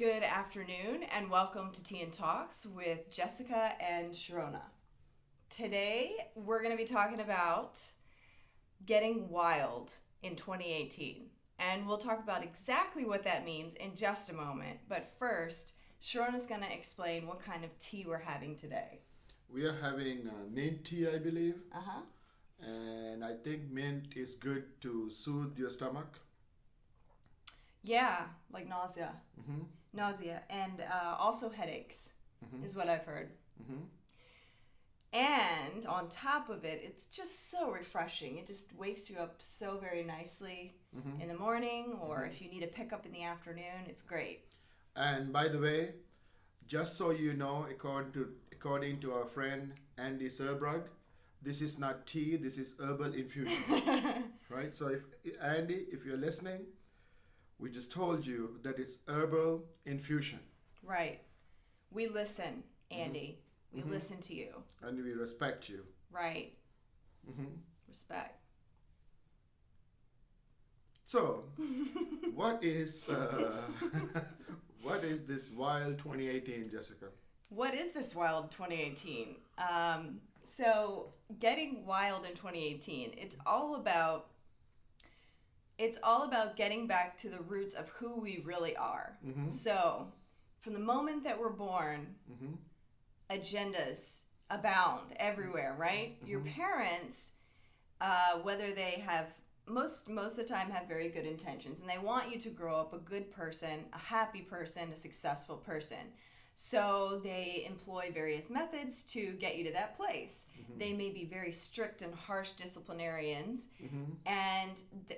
Good afternoon and welcome to Tea and Talks with Jessica and Shirona. Today we're going to be talking about getting wild in 2018, and we'll talk about exactly what that means in just a moment. But first, Shirona's going to explain what kind of tea we're having today. We are having mint tea, I believe. Uh-huh. And I think mint is good to soothe your stomach. Yeah, like nausea. Mm-hmm. Nausea and also headaches is what I've heard. Mm-hmm. And on top of it, it's just so refreshing. It just wakes you up so very nicely in the morning, or if you need a pickup in the afternoon, it's great. And by the way, just so you know, according to our friend Andy Serbrug, this is not tea, this is herbal infusion. Right? So Andy, if you're listening, we just told you that it's herbal infusion. Right. We listen, Andy. We listen to you. And we respect you. Right. Respect. So, what is this wild 2018, Jessica? What is this wild 2018? So, getting wild in 2018, it's all about getting back to the roots of who we really are. So, from the moment that we're born, agendas abound everywhere, right? Your parents, whether they have, most of the time have very good intentions, and they want you to grow up a good person, a happy person, a successful person. So they employ various methods to get you to that place. They may be very strict and harsh disciplinarians,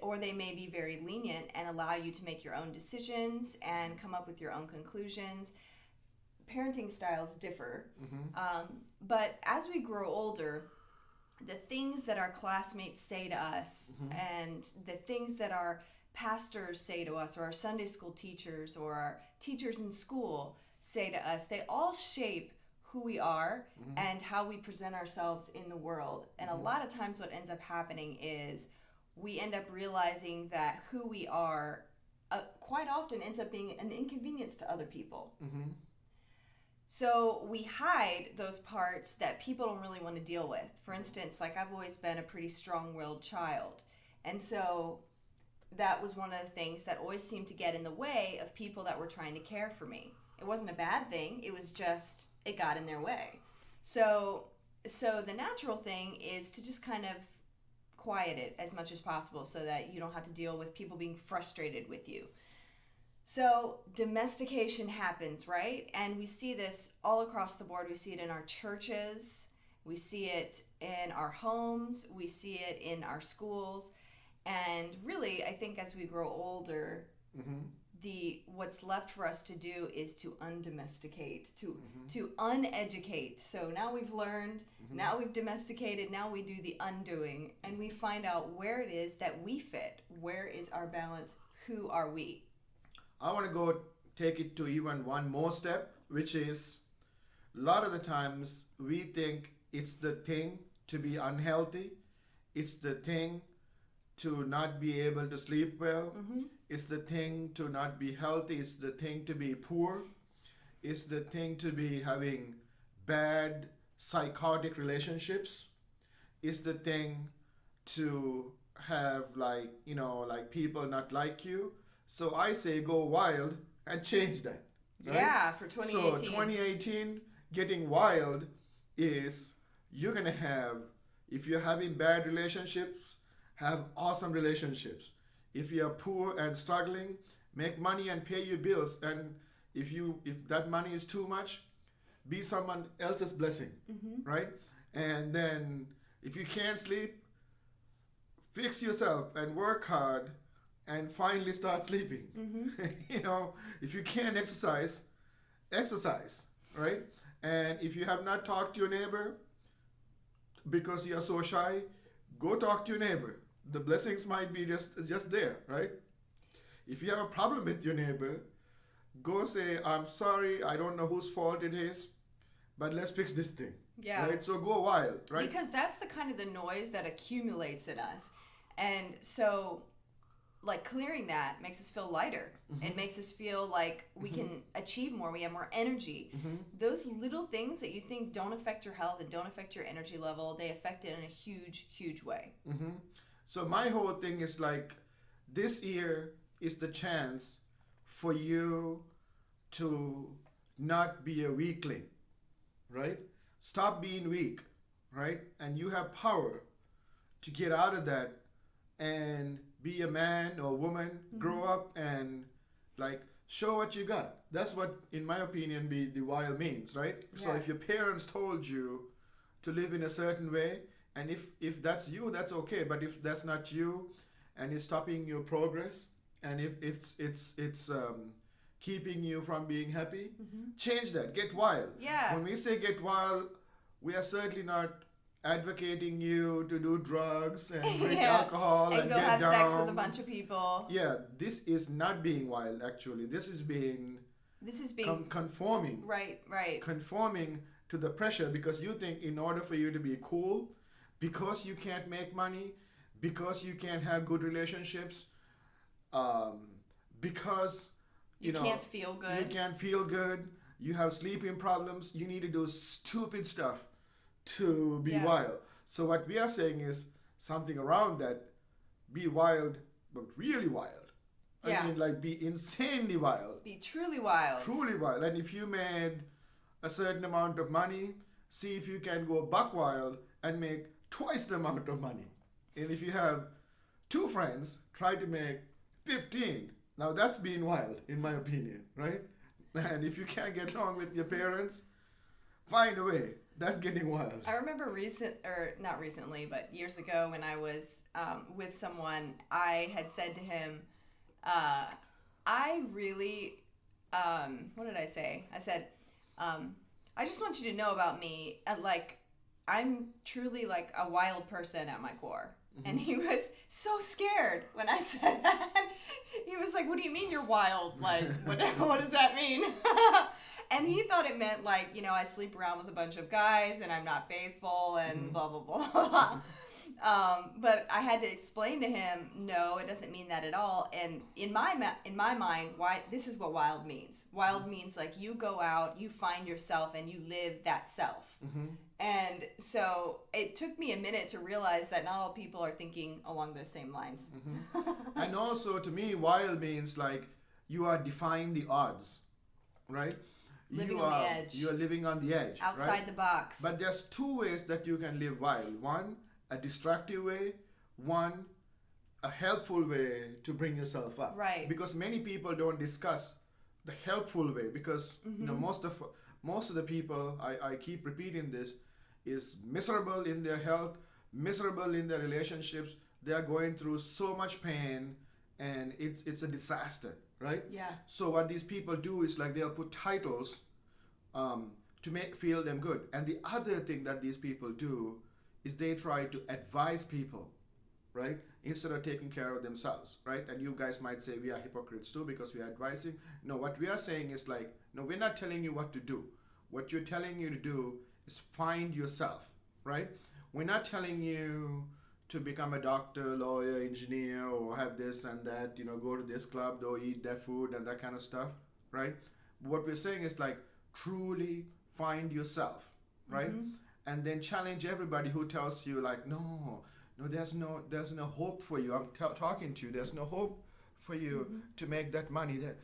or they may be very lenient and allow you to make your own decisions and come up with your own conclusions. Parenting styles differ, but as we grow older, the things that our classmates say to us and the things that our pastors say to us, or our Sunday school teachers, or our teachers in school say to us, they all shape who we are and how we present ourselves in the world. And a lot of times what ends up happening is we end up realizing that who we are quite often ends up being an inconvenience to other people. So we hide those parts that people don't really want to deal with. For instance, like I've always been a pretty strong-willed child. And so that was one of the things that always seemed to get in the way of people that were trying to care for me. It wasn't a bad thing. It was just, it got in their way. So the natural thing is to just kind of quiet it as much as possible so that you don't have to deal with people being frustrated with you. So domestication happens, right? And we see this all across the board. We see it in our churches. We see it in our homes. We see it in our schools. And really, I think as we grow older, what's left for us to do is to undomesticate, to uneducate. So now we've learned, now we've domesticated, now we do the undoing, and we find out where it is that we fit. Where is our balance? Who are we? I want to go take it to even one more step, which is a lot of the times we think it's the thing to be unhealthy, it's the thing to not be able to sleep well, it's the thing to not be healthy, it's the thing to be poor, it's the thing to be having bad psychotic relationships, it's the thing to have like people not like you. So I say go wild and change that. Right? Yeah, for 2018. So 2018, getting wild is you're going to have, if you're having bad relationships, have awesome relationships. If you're poor and struggling, make money and pay your bills. And if that money is too much, be someone else's blessing, right? And then if you can't sleep, fix yourself and work hard and finally start sleeping. If you can't exercise, right? And if you have not talked to your neighbor because you're so shy, go talk to your neighbor. The blessings might be just there, right? If you have a problem with your neighbor, go say, I'm sorry, I don't know whose fault it is, but let's fix this thing. Yeah. Right? So go wild, right? Because that's the kind of the noise that accumulates in us. And so like clearing that makes us feel lighter. It makes us feel like we can achieve more. We have more energy. Those little things that you think don't affect your health and don't affect your energy level, they affect it in a huge, huge way. So my whole thing is like, this year is the chance for you to not be a weakling, right? Stop being weak, right? And you have power to get out of that and be a man or woman, grow up and like show what you got. That's what, in my opinion, be the wild means, right? So if your parents told you to live in a certain way, and if that's you, that's okay. But if that's not you, and it's stopping your progress, and if it's keeping you from being happy, change that. Get wild. Yeah. When we say get wild, we are certainly not advocating you to do drugs and drink alcohol and go get have down. sex with a bunch of people. Yeah, this is not being wild. Actually, this is being conforming. Right. Conforming to the pressure, because you think in order for you to be cool, because you can't make money, because you can't have good relationships, because you know, can't feel good. You can't feel good. You have sleeping problems. You need to do stupid stuff to be wild. So what we are saying is something around that. Be wild, but really wild. I mean, like, be insanely wild. Be truly wild. Truly wild. And if you made a certain amount of money, see if you can go buck wild and make twice the amount of money. And if you have 2 friends, try to make 15. Now that's being wild, in my opinion, right? And if you can't get along with your parents, find a way. That's getting wild. I remember not recently, but years ago when I was with someone, I had said to him, I really, what did I say? I said, I just want you to know about me, like, I'm truly like a wild person at my core. And he was so scared when I said that. He was like, what do you mean you're wild? Like, what does that mean? And he thought it meant like, you know, I sleep around with a bunch of guys and I'm not faithful and blah, blah, blah. But I had to explain to him, no, it doesn't mean that at all. And in my mind, this is what wild means. Wild means like you go out, you find yourself, and you live that self. And so it took me a minute to realize that not all people are thinking along those same lines. And also, to me, wild means like you are defying the odds, right? Living on the edge. You are living on the edge. Outside the box. But there's 2 ways that you can live wild. One, a destructive way. One, a helpful way to bring yourself up. Right. Because many people don't discuss the helpful way, because you know, most of the people, I keep repeating this, is miserable in their health, miserable in their relationships. They are going through so much pain, and it's a disaster, right? Yeah. So what these people do is like they'll put titles to feel them good. And the other thing that these people do is they try to advise people, right? Instead of taking care of themselves, right? And you guys might say we are hypocrites too because we are advising. No, what we are saying is like, no, we're not telling you what to do. What you're telling you to do is find yourself, right? We're not telling you to become a doctor, lawyer, engineer, or have this and that, you know, go to this club, or eat that food and that kind of stuff, right? What we're saying is like, truly find yourself, right? And then challenge everybody who tells you like, no, there's no hope for you. I'm talking to you. There's no hope for you to make that money. That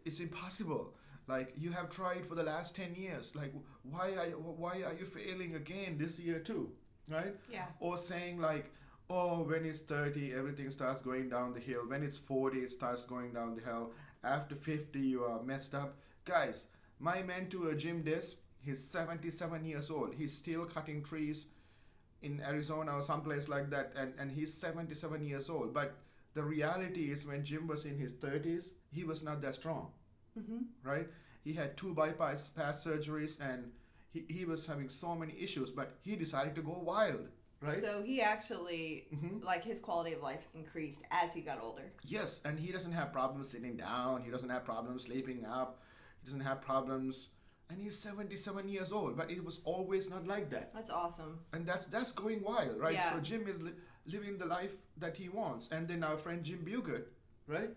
it's impossible. Like, you have tried for the last 10 years. Like, why are you failing again this year too, right? Yeah. Or saying like, oh, when it's 30, everything starts going down the hill. When it's 40, it starts going down the hill. After 50, you are messed up. Guys, my mentor, Jim Dis, he's 77 years old. He's still cutting trees in Arizona or someplace like that, and he's 77 years old. But the reality is, when Jim was in his 30s, he was not that strong, right? He had 2 bypass surgeries, and he was having so many issues, but he decided to go wild, right? So he actually, like, his quality of life increased as he got older. Yes, and he doesn't have problems sitting down. He doesn't have problems sleeping up. He doesn't have problems. And he's 77 years old, but it was always not like that. That's awesome. And that's going wild, right? Yeah. So Jim is living the life that he wants. And then our friend Jim Bugert, right?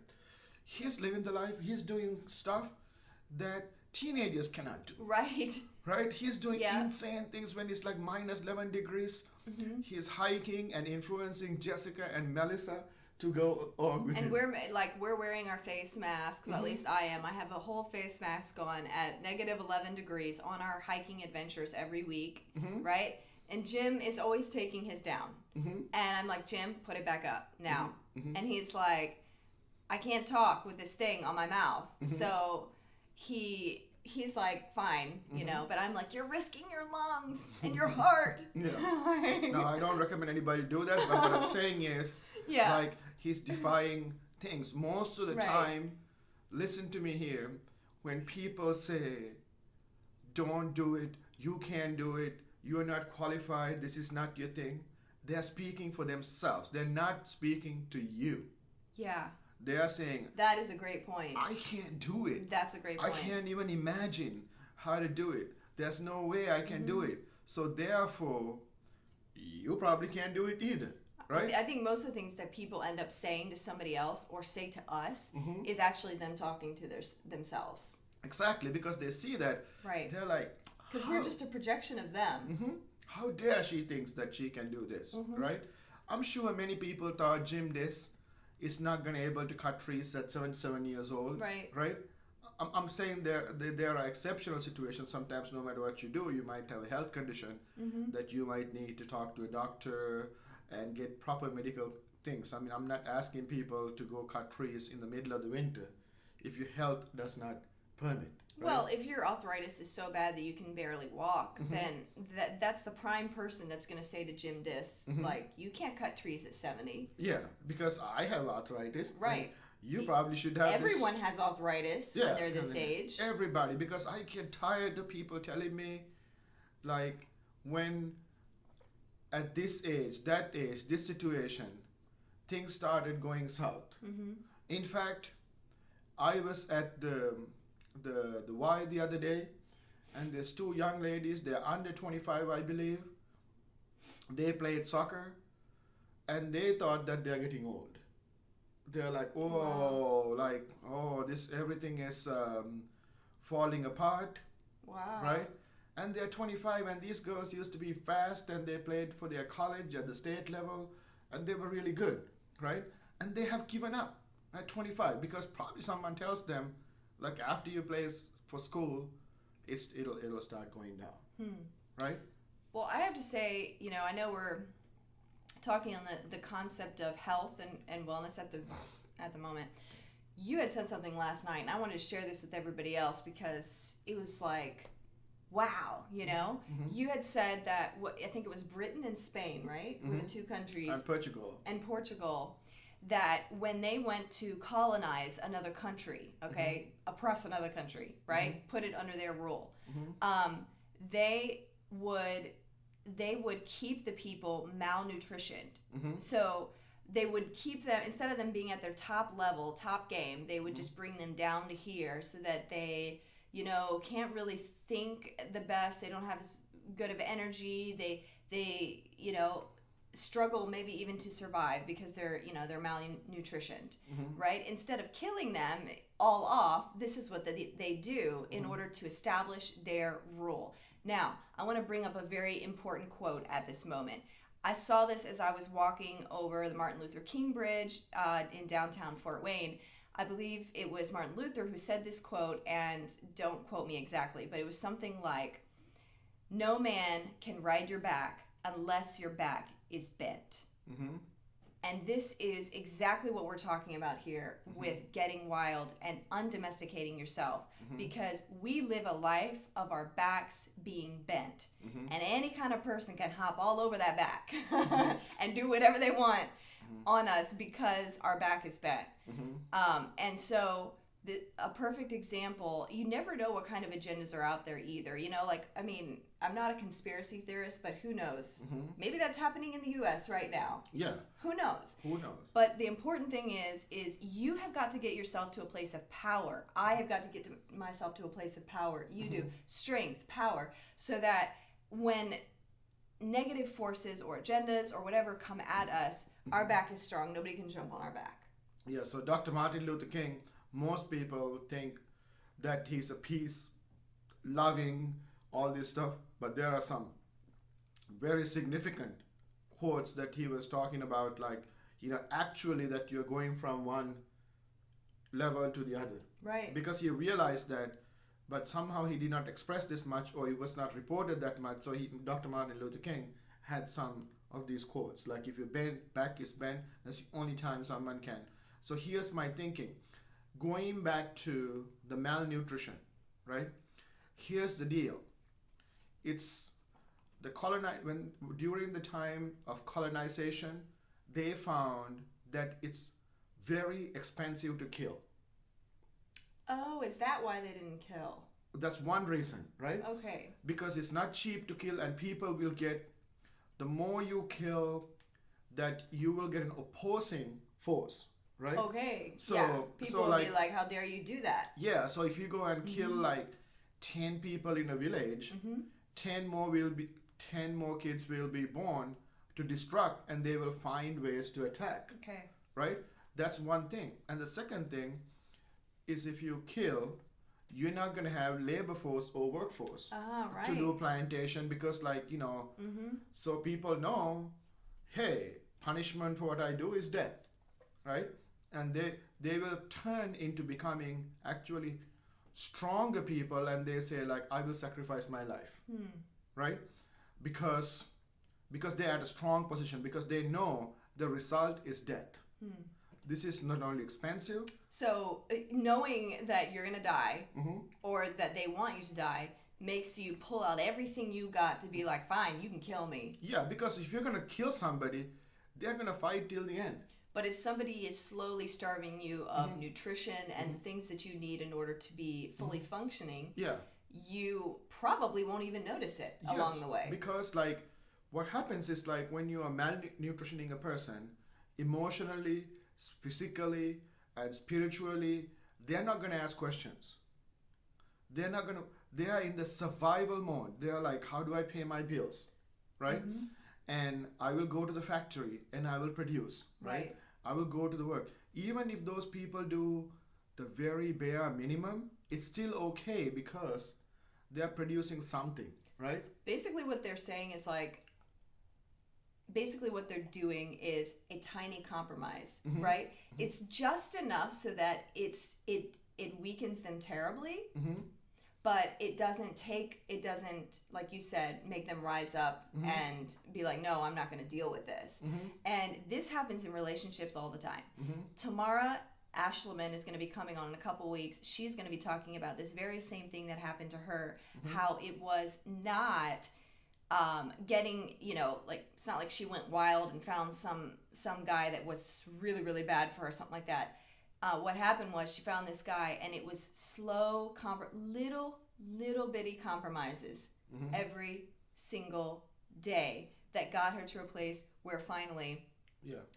He's living the life. He's doing stuff that teenagers cannot do. Right. Right? He's doing Yeah. insane things when it's like minus 11 degrees. He's hiking and influencing Jessica and Melissa to go on with And him. we're wearing our face masks. Well, at least I am. I have a whole face mask on at negative 11 degrees on our hiking adventures every week, right? And Jim is always taking his down. And I'm like, Jim, put it back up now. And he's like, I can't talk with this thing on my mouth. So he's like, fine, you know, but I'm like, you're risking your lungs and your heart. Yeah. No, I don't recommend anybody do that, but what I'm saying is, Yeah. like, he's defying things. Most of the Right. time, listen to me here, when people say, don't do it, you can't do it, you're not qualified, this is not your thing, they're speaking for themselves. They're not speaking to you. Yeah. They are saying, That is a great point. I can't do it. That's a great I point. can't even imagine how to do it. There's no way I can do it. So therefore, you probably can't do it either, right? I think most of the things that people end up saying to somebody else or say to us is actually them talking to themselves. Exactly, because they see that. Right. They're like, Because we're just a projection of them. how dare she thinks that she can do this, right? I'm sure many people thought Jim this is not going to able to cut trees at 77 years old, Right. right? I'm saying there are exceptional situations. Sometimes, no matter what you do, you might have a health condition that you might need to talk to a doctor and get proper medical things. I mean, I'm not asking people to go cut trees in the middle of the winter if your health does not permit. Right? Well, if your arthritis is so bad that you can barely walk, then that's the prime person that's going to say to Jim Dis, like, you can't cut trees at 70. Yeah, because I have arthritis. Right. You probably should have Everyone has arthritis when they're this I mean, age. Everybody, because I get tired of people telling me, like, when at this age, that age, this situation, things started going south. In fact, I was at the Y the other day, and there's two young ladies. They're under 25, I believe. They played soccer, and they thought that they're getting old. They're like, this everything is falling apart, Wow. right? And they're 25, and these girls used to be fast, and they played for their college at the state level, and they were really good, right? And they have given up at 25 because probably someone tells them, like, after you play for school, it'll start going down, right? Well, I have to say, you know, I know we're talking on the concept of health and wellness at the moment. You had said something last night, and I wanted to share this with everybody else because it was like, wow, you know? You had said that, I think it was Britain and Spain, right? Were the two countries. And Portugal. That when they went to colonize another country, okay, oppress another country, right? Put it under their rule. They would keep the people malnutritioned. So they would keep them, instead of them being at their top level, top game, they would just bring them down to here so that they, you know, can't really think the best. They don't have as good of energy. They you know, struggle maybe even to survive because they're malnutritioned, right? Instead of killing them all off, this is what they do in order to establish their rule. Now, I want to bring up a very important quote at this moment. I saw this as I was walking over the Martin Luther King Bridge in downtown Fort Wayne. I believe it was Martin Luther who said this quote, and don't quote me exactly, but it was something like, "No man can ride your back unless your back is bent." And this is exactly what we're talking about here with getting wild and undomesticating yourself, because we live a life of our backs being bent, and any kind of person can hop all over that back and do whatever they want on us because our back is bent. And so a perfect example, you never know what kind of agendas are out there either. You know, like, I mean, I'm not a conspiracy theorist, but who knows? Maybe that's happening in the U.S. right now. Yeah. Who knows? Who knows? But the important thing is you have got to get yourself to a place of power. I have got to get myself to a place of power. You do. Strength, power, so that when negative forces or agendas or whatever come at us, our back is strong. Nobody can jump on our back. Yeah, so Dr. Martin Luther King, most people think that he's a peace loving, all this stuff, but there are some very significant quotes that he was talking about, like, actually that you're going from one level to the other. Right. Because he realized that, but somehow he did not express this much, or it was not reported that much. So Dr. Martin Luther King had some of these quotes, like if your back is bent, that's the only time someone can. So here's my thinking, going back to the malnutrition, right? Here's the deal. It's when during the time of colonization, they found that it's very expensive to kill. Oh, is that why they didn't kill? That's one reason, right? Okay. Because it's not cheap to kill, and people will get, the more you kill, that you will get an opposing force, right? Okay. So, yeah. People so will like, be like, how dare you do that? Yeah, so if you go and kill like 10 people in a village, 10 more kids will be born to destruct, and they will find ways to attack. Okay. Right? That's one thing. And the second thing is, if you kill, you're not going to have labor force or workforce right. to do plantation, because so people know, hey, punishment for what I do is death, right? And they will turn into becoming actually stronger people, and they say like, I will sacrifice my life, right? Because they're at a strong position, because they know the result is death. This is not only expensive. So knowing that you're going to die, or that they want you to die, makes you pull out everything you got to be like, fine, you can kill me. Yeah, because if you're going to kill somebody, they're going to fight till the end. But if somebody is slowly starving you of nutrition and things that you need in order to be fully functioning, you probably won't even notice it along the way. Because like what happens is, like, when you are malnutritioning a person, emotionally, physically, and spiritually, they're not going to ask questions. They are in the survival mode. They are like, how do I pay my bills, right? And I will go to the factory and I will produce, right? I will go to the work. Even if those people do the very bare minimum, it's still okay, because they're producing something, right? Basically what they're saying is like, what they're doing is a tiny compromise, right? It's just enough so that it weakens them terribly, but it doesn't, like you said, make them rise up and be like, no, I'm not going to deal with this. And this happens in relationships all the time. Tamara Ashleman is going to be coming on in a couple weeks. She's going to be talking about this very same thing that happened to her, how it was not getting, like, it's not like she went wild and found some guy that was really, really bad for her, something like that. What happened was she found this guy, and it was slow, little bitty compromises every single day that got her to a place where finally,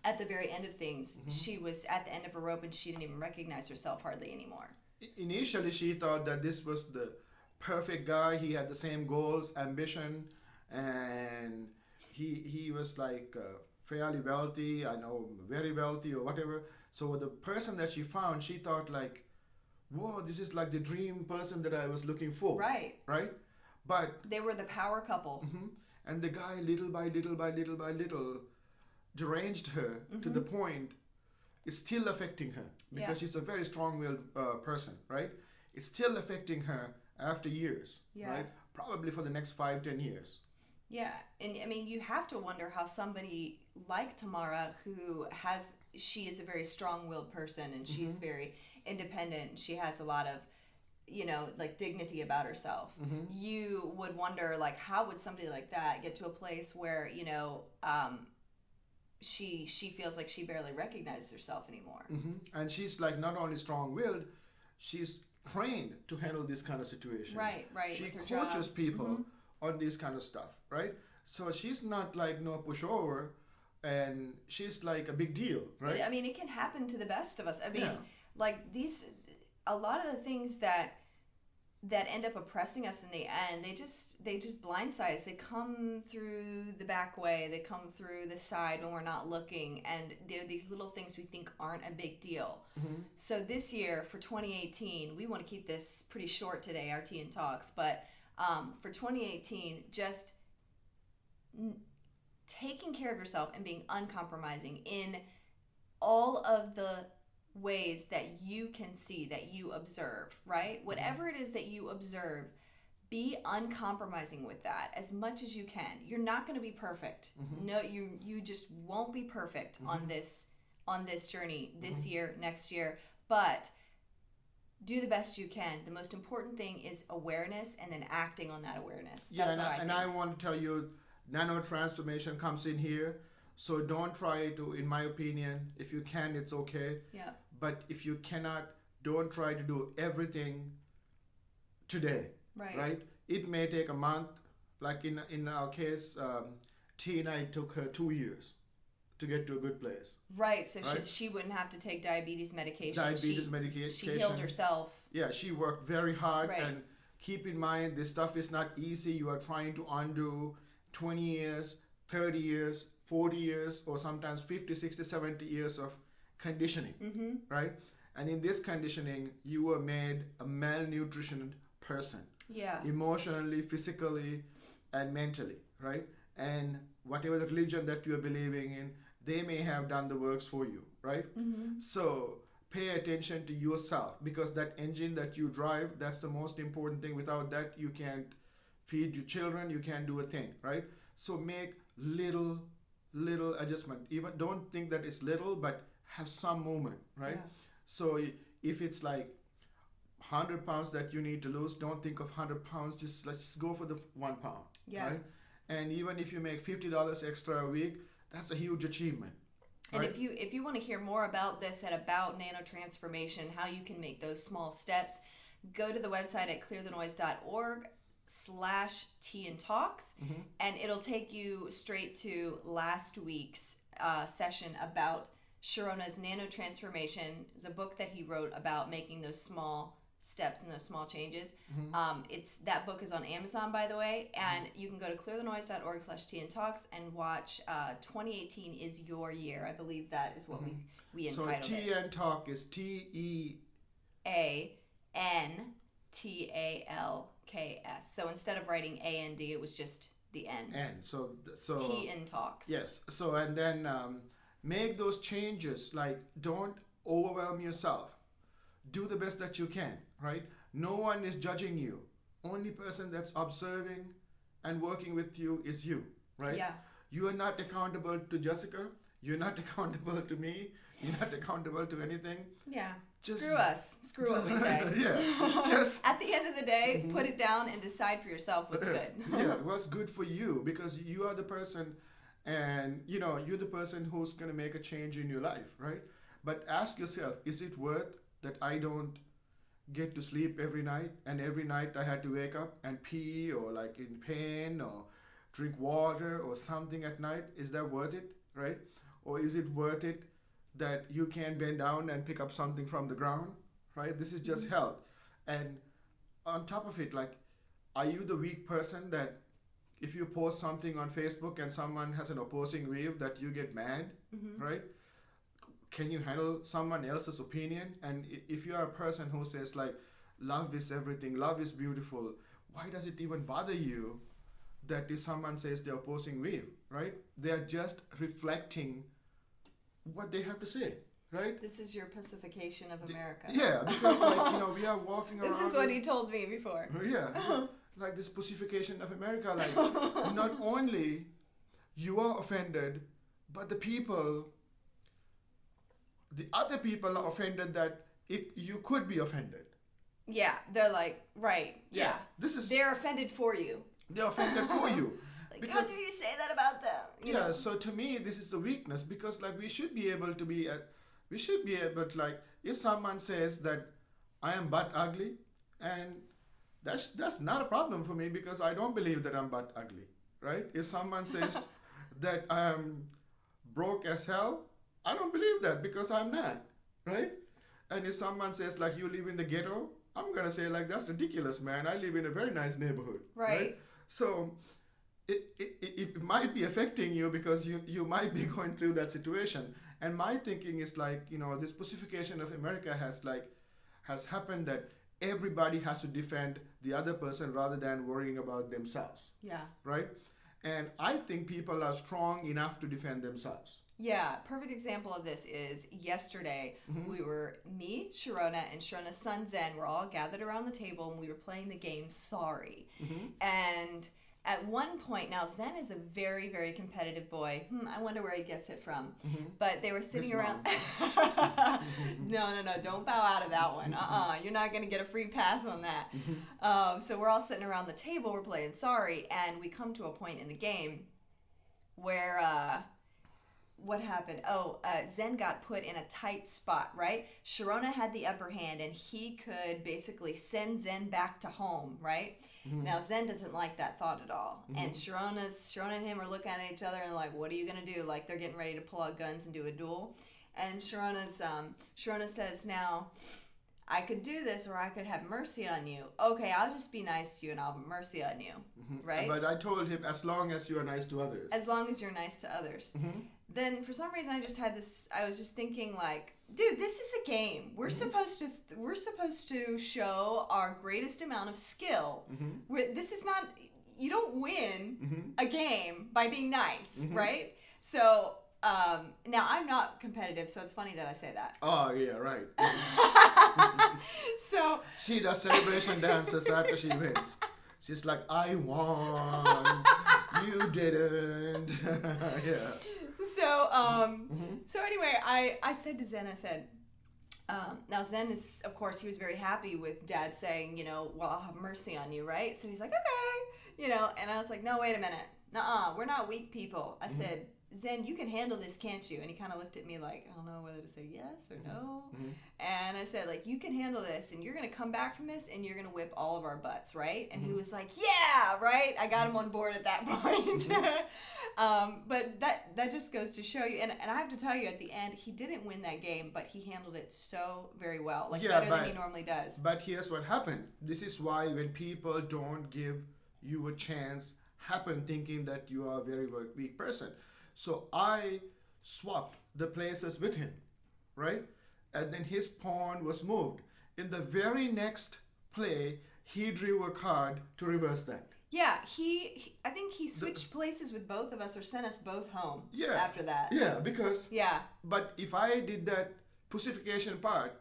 at the very end of things, she was at the end of her rope, and she didn't even recognize herself hardly anymore. Initially, she thought that this was the perfect guy. He had the same goals, ambition, and he was like fairly wealthy, I know, very wealthy or whatever. So the person that she found, she thought like, whoa, this is like the dream person that I was looking for. Right. But they were the power couple. And the guy, little by little, deranged her to the point it's still affecting her, because she's a very strong-willed person, right? It's still affecting her after years, right? Probably for the next 5-10 years. Yeah, and I mean, you have to wonder how somebody like Tamara, she is a very strong-willed person, and she's very independent. She has a lot of, like, dignity about herself. You would wonder, like, how would somebody like that get to a place where, she feels like she barely recognizes herself anymore. And she's like not only strong-willed, she's trained to handle this kind of situation. Right. She coaches people on this kind of stuff, right? So she's not like no pushover, and she's like a big deal, right? But, I mean, it can happen to the best of us. I mean, like a lot of the things that that end up oppressing us in the end, they just blindside us. They come through the back way, they come through the side when we're not looking, and they're these little things we think aren't a big deal. So this year for 2018, we want to keep this pretty short today, our Tea and Talks, but for 2018, just taking care of yourself and being uncompromising in all of the ways that you can see, that you observe, right? Whatever it is that you observe, be uncompromising with that as much as you can. You're not going to be perfect. No, you just won't be perfect on this journey this year, next year, but do the best you can. The most important thing is awareness and then acting on that awareness. Yeah, and I want to tell you, nano transformation comes in here. So don't try to, in my opinion, if you can, it's okay. Yeah. But if you cannot, don't try to do everything today. Right? It may take a month. Like in our case, T and I took her 2 years to get to a good place. Right. So she wouldn't have to take diabetes medication. Medication. She healed herself. Yeah, she worked very hard. Right. And keep in mind, this stuff is not easy. You are trying to undo 20 years, 30 years, 40 years, or sometimes 50, 60, 70 years of conditioning, right? And in this conditioning, you were made a malnutritioned person. Yeah. Emotionally, physically, and mentally, right? And whatever the religion that you are believing in, they may have done the works for you, right? So pay attention to yourself, because that engine that you drive, that's the most important thing. Without that, you can't feed your children, you can't do a thing, right? So make little adjustment. Even don't think that it's little, but have some movement, right? Yeah. So if it's like 100 pounds that you need to lose, don't think of 100 pounds. Let's go for the 1 pound, right? And even if you make $50 extra a week, that's a huge achievement. And right? if you want to hear more about this and about nanotransformation, how you can make those small steps, go to the website at clearthenoise.org/tea and talks, and it'll take you straight to last week's session about Shirona's nanotransformation. It's a book that he wrote about making those small steps and those small changes. That book is on Amazon, by the way, and you can go to clearthenoise.org/tea and talks and watch 2018 is your year. I believe that is what we entitled it. So Tea and Talk is TEANTALKS. So instead of writing AND, it was just the N. So Tea and Talks. Yes. So and then make those changes. Like, don't overwhelm yourself. Do the best that you can, right? No one is judging you. Only person that's observing and working with you is you, right? Yeah. You are not accountable to Jessica. You're not accountable to me. You're not accountable to anything. Yeah. Screw us. Screw what we say. Yeah. Just at the end of the day, put it down and decide for yourself what's good. Yeah, what's good for you, because you are the person, and you're the person who's going to make a change in your life, right? But ask yourself, is it worth that I don't get to sleep every night, and every night I had to wake up and pee, or like in pain, or drink water or something at night? Is that worth it, right? Or is it worth it that you can bend down and pick up something from the ground, right? This is just health. And on top of it, like, are you the weak person that if you post something on Facebook and someone has an opposing view that you get mad, right? Can you handle someone else's opinion? And if you are a person who says like, love is everything, love is beautiful, why does it even bother you that if someone says the opposing view, right? They are just reflecting what they have to say, right? This is your pacification of America. Yeah, because like, we are walking around. This is what he told me before. Yeah, like this pacification of America, like not only you are offended, but the other people are offended that you could be offended. Yeah, they're like, right, yeah. They're offended for you. They're offended for you. Like, how do you say that about them? You know? So to me, this is a weakness, because like we should be able to like, if someone says that I am butt ugly, and that's not a problem for me, because I don't believe that I'm butt ugly, right? If someone says that I am broke as hell, I don't believe that, because I'm not, right? And if someone says like you live in the ghetto, I'm gonna say like, that's ridiculous, man. I live in a very nice neighborhood, Right. So it might be affecting you because you might be going through that situation. And my thinking is like, this pacification of America has happened, that everybody has to defend the other person rather than worrying about themselves. Yeah. Right? And I think people are strong enough to defend themselves. Yeah, perfect example of this is yesterday. We were, me, Shirona, and Shirona's son Zen were all gathered around the table, and we were playing the game Sorry. And at one point, now Zen is a very, very competitive boy. I wonder where he gets it from. But they were sitting around. No, don't bow out of that one. You're not going to get a free pass on that. So we're all sitting around the table, we're playing Sorry, and we come to a point in the game where what happened? Zen got put in a tight spot, right? Shirona had the upper hand, and he could basically send Zen back to home, right? Now Zen doesn't like that thought at all, and Shirona and him are looking at each other and like, what are you gonna do? Like they're getting ready to pull out guns and do a duel, and Shirona says, now, I could do this, or I could have mercy on you. Okay, I'll just be nice to you and I'll have mercy on you, right? But I told him, as long as you are nice to others. As long as you're nice to others. Then for some reason I was just thinking like, dude, this is a game. We're supposed to show our greatest amount of skill. This is not, you don't win a game by being nice, right? So now I'm not competitive, so it's funny that I say that. Oh yeah, right. So she does celebration dances after she wins. She's like, I won, you didn't. Yeah. So anyway, I said to Zen, now Zen is, of course, he was very happy with Dad saying, well, I'll have mercy on you, right? So he's like, okay, and I was like, no, wait a minute. Nuh-uh, we're not weak people. I said, Zen, you can handle this, can't you? And he kind of looked at me like, I don't know whether to say yes or no. And I said, like, you can handle this, and you're going to come back from this, and you're going to whip all of our butts, right? And he was like, yeah, right? I got him on board at that point. But that just goes to show you, and I have to tell you, at the end, he didn't win that game, but he handled it so very well, better than he normally does. But here's what happened. This is why when people don't give you a chance, happen thinking that you are a very weak person. So I swapped the places with him, right? And then his pawn was moved. In the very next play, he drew a card to reverse that. Yeah, I think he switched places with both of us, or sent us both home after that. Yeah, because... Yeah. But if I did that pussification part,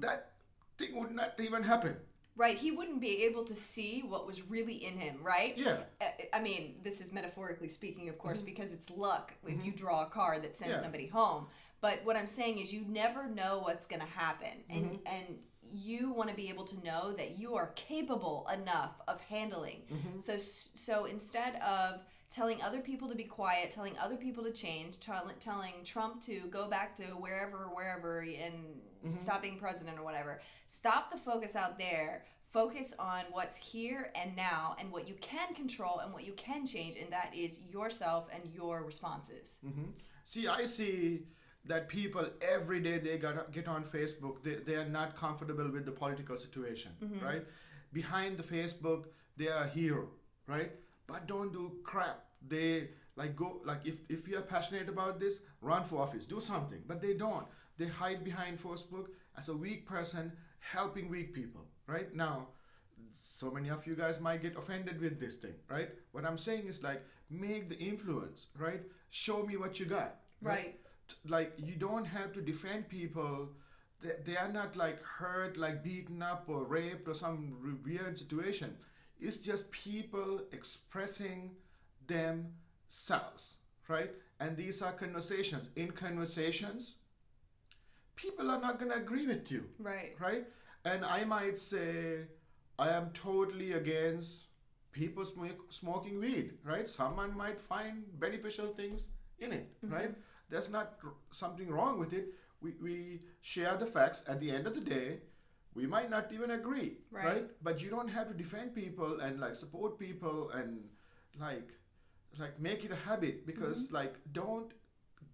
that thing would not even happen. Right, he wouldn't be able to see what was really in him, right? Yeah. I mean, this is metaphorically speaking, of course, because it's luck if you draw a card that sends somebody home. But what I'm saying is you never know what's going to happen. And you want to be able to know that you are capable enough of handling. So instead of telling other people to be quiet, telling other people to change, telling Trump to go back to wherever and stop being president or whatever, stop the focus out there. Focus on what's here and now and what you can control and what you can change, and that is yourself and your responses. See, I see that people every day they get on Facebook, they are not comfortable with the political situation, right? Behind the Facebook, they are a hero, right? But don't do crap. They if you are passionate about this, run for office, do something. But they don't. They hide behind Facebook as a weak person helping weak people, right? Now, so many of you guys might get offended with this thing, right? What I'm saying is make the influence, right? Show me what you got, right? You don't have to defend people. They are not hurt, beaten up or raped or some weird situation. It's just people expressing themselves, right? And these are conversations. In conversations, people are not going to agree with you, right? And I might say, I am totally against people smoking weed, right? Someone might find beneficial things in it, right? There's not something wrong with it. We share the facts. At the end of the day, we might not even agree, right? But you don't have to defend people and support people and make it a habit, because don't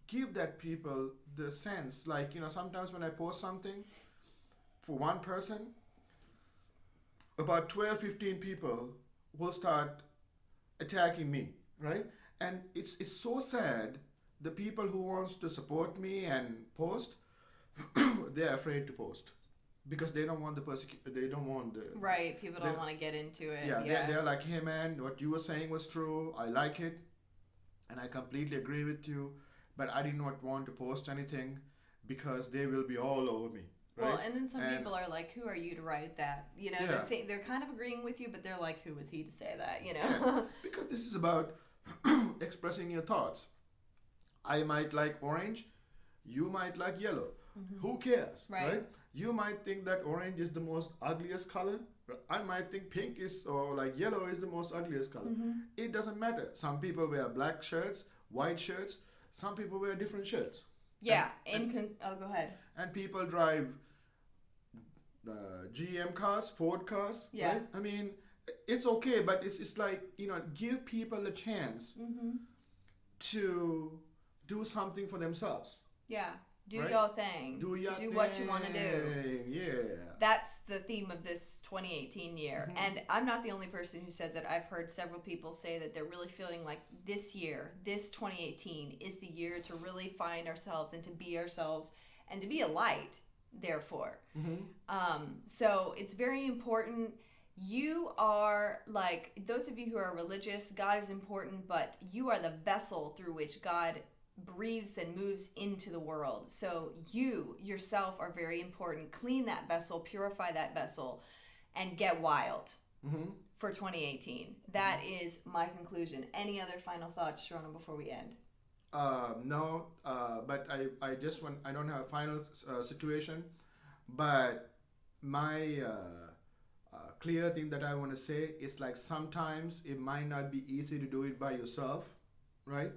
give that people the sense sometimes when I post something for one person, about 12, 15 people will start attacking me, right? And it's so sad. The people who wants to support me and post, they're afraid to post because they don't want the they don't want the Right. People don't want to get into it. yeah, they're like, hey man, what you were saying was true. I like it, and I completely agree with you. But I did not want to post anything because they will be all over me. Right? Well, and then some people are like, "Who are you to write that?" You know, they're kind of agreeing with you, but they're like, "Who was he to say that?" You know, yeah, because this is about expressing your thoughts. I might like orange, you might like yellow. Who cares, right? You might think that orange is the most ugliest color. I might think pink is or like yellow is the most ugliest color. It doesn't matter. Some people wear black shirts, white shirts. Some people wear different shirts. Yeah. Go ahead. And people drive GM cars, Ford cars. Yeah. Right? I mean, it's okay, but it's like, give people a chance to do something for themselves. Yeah. Do your thing. Do what you want to do. Yeah. That's the theme of this 2018 year. And I'm not the only person who says it. I've heard several people say that they're really feeling like this year, this 2018, is the year to really find ourselves and to be ourselves and to be a light, therefore. So it's very important. You are like, those of you who are religious, God is important, but you are the vessel through which God breathes and moves into the world. So you yourself are very important. Clean that vessel, purify that vessel, and get wild for 2018. That is my conclusion. Any other final thoughts, Shirona, before we end? No, but I just want, I don't have a final situation, but my clear thing that I want to say is like sometimes it might not be easy to do it by yourself, right?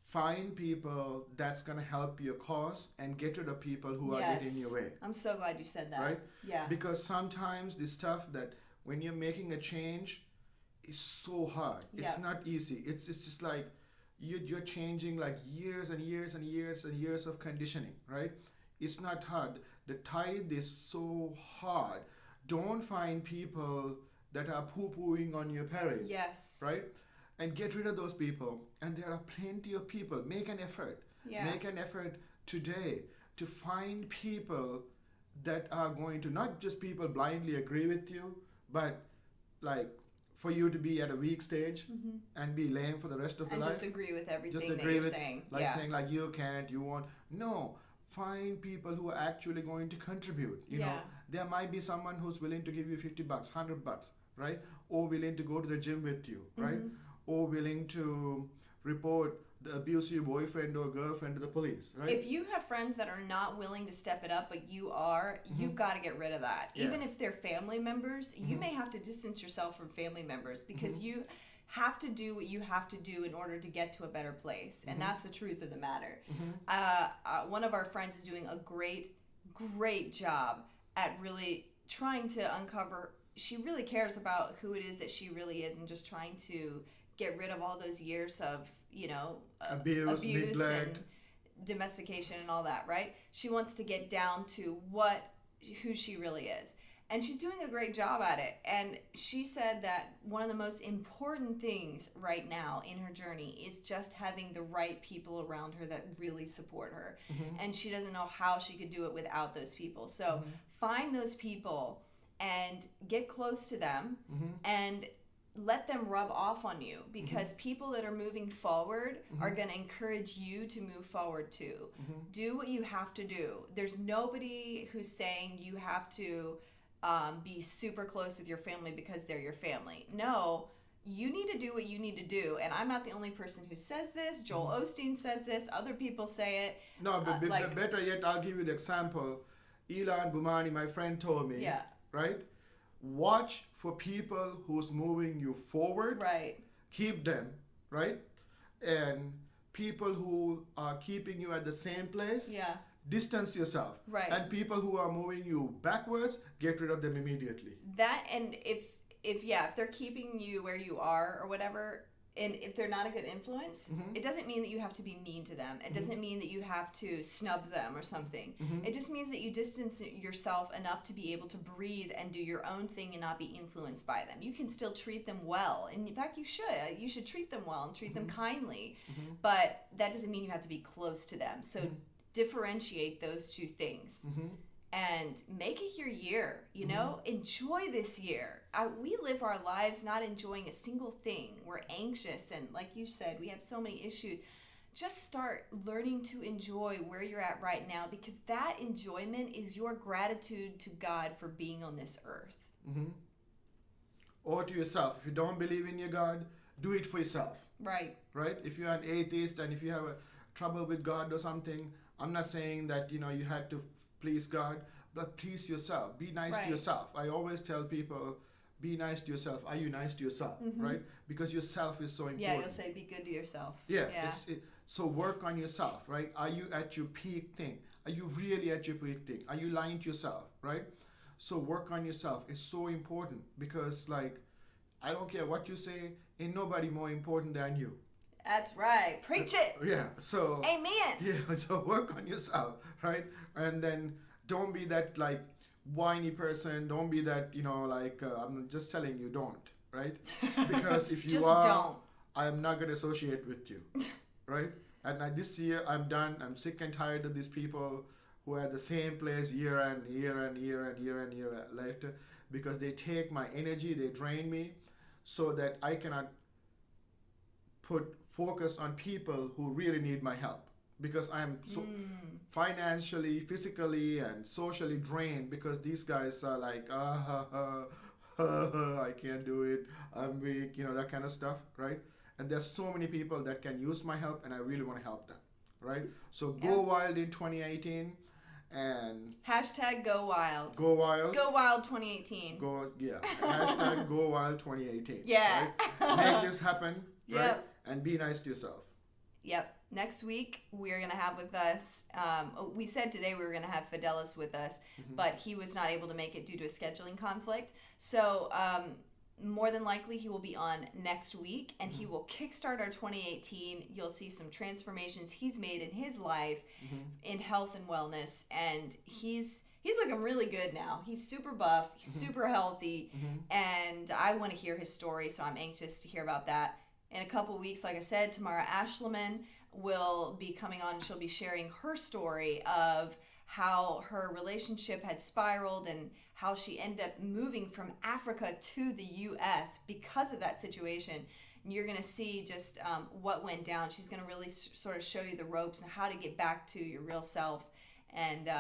Find people that's going to help your cause and get rid of people who are getting in your way. I'm so glad you said that. Right? Yeah. Because sometimes the stuff that when you're making a change is so hard. It's not easy. It's just like you're changing like years and years and years and years of conditioning, right? It's not hard. The tide is so hard. Don't find people that are poo-pooing on your parade. Yes. Right? And get rid of those people. And there are plenty of people. Make an effort. Yeah. Make an effort today to find people that are going to, not just people blindly agree with you, but like for you to be at a weak stage and be lame for the rest of the life. And just agree with everything that you're saying. Like saying like you can't, you won't. No. Find people who are actually going to contribute. You know, there might be someone who's willing to give you $50, $100, right? Or willing to go to the gym with you, right? Or willing to report the abusive boyfriend or girlfriend to the police, right? If you have friends that are not willing to step it up, but you are, you've got to get rid of that. Yeah. Even if they're family members, you may have to distance yourself from family members because you have to do what you have to do in order to get to a better place. And that's the truth of the matter. One of our friends is doing a great job at really trying to uncover, she really cares about who it is that she really is and just trying to get rid of all those years of, abuse neglect, and domestication and all that, right? She wants to get down to who she really is. And she's doing a great job at it. And she said that one of the most important things right now in her journey is just having the right people around her that really support her. And she doesn't know how she could do it without those people. So find those people and get close to them and let them rub off on you, because people that are moving forward are going to encourage you to move forward too. Do what you have to do. There's nobody who's saying you have to be super close with your family because they're your family. No, you need to do what you need to do. And I'm not the only person who says this. Joel Osteen says this. Other people say it. No, but better yet, I'll give you the example. Ilan Bumani, my friend, told me, right? Watch for people who's moving you forward. Right. Keep them, right? And people who are keeping you at the same place, distance yourself. Right. And people who are moving you backwards, get rid of them immediately. That, and if they're keeping you where you are or whatever, and if they're not a good influence, it doesn't mean that you have to be mean to them. It doesn't mean that you have to snub them or something. It just means that you distance yourself enough to be able to breathe and do your own thing and not be influenced by them. You can still treat them well. And in fact, you should. You should treat them well and treat them kindly. But that doesn't mean you have to be close to them. So differentiate those two things. And make it your year, you know? Enjoy this year. We live our lives not enjoying a single thing. We're anxious, and like you said, we have so many issues. Just start learning to enjoy where you're at right now, because that enjoyment is your gratitude to God for being on this earth. Or to yourself. If you don't believe in your God, do it for yourself. Right. Right? If you're an atheist and if you have trouble with God or something, I'm not saying that, you had to please God, but please yourself. Be nice to yourself. I always tell people, be nice to yourself. Are you nice to yourself? Right? Because yourself is so important. Yeah, you'll say be good to yourself. Yeah. So work on yourself, right? Are you at your peak thing? Are you really at your peak thing? Are you lying to yourself, right? So work on yourself. It's so important, because like, I don't care what you say, ain't nobody more important than you. That's right. Preach it. Yeah. So. Amen. Yeah. So work on yourself, right? And then don't be that like whiny person. Don't be that, I'm just telling you, don't, right? Because if you just are, don't. I am not going to associate with you, right? And this year I'm done. I'm sick and tired of these people who are at the same place year and year and year and year and year later, because they take my energy, they drain me, so that I cannot put focus on people who really need my help, because I'm so financially, physically, and socially drained, because these guys are like, I can't do it, I'm weak, that kind of stuff, right? And there's so many people that can use my help, and I really want to help them, right? So go wild in 2018, and hashtag go wild. Go wild. Go wild 2018. Hashtag go wild 2018. Yeah. Right? Make this happen, right? Yep. And be nice to yourself. Yep. Next week, we're going to have with us, we said today we were going to have Fidelis with us, but he was not able to make it due to a scheduling conflict. So more than likely, he will be on next week, and he will kickstart our 2018. You'll see some transformations he's made in his life in health and wellness, and he's looking really good now. He's super buff, he's super healthy, and I want to hear his story, so I'm anxious to hear about that. In a couple weeks, like I said, Tamara Ashleman will be coming on, and she'll be sharing her story of how her relationship had spiraled and how she ended up moving from Africa to the U.S. because of that situation. And you're going to see just what went down. She's going to really sort of show you the ropes and how to get back to your real self. And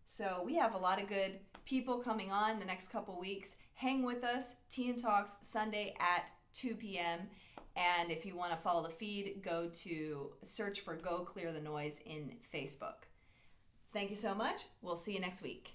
so we have a lot of good people coming on the next couple weeks. Hang with us. Tea and Talks Sunday at 2 p.m. And if you want to follow the feed, go to search for Go Clear the Noise in Facebook. Thank you so much. We'll see you next week.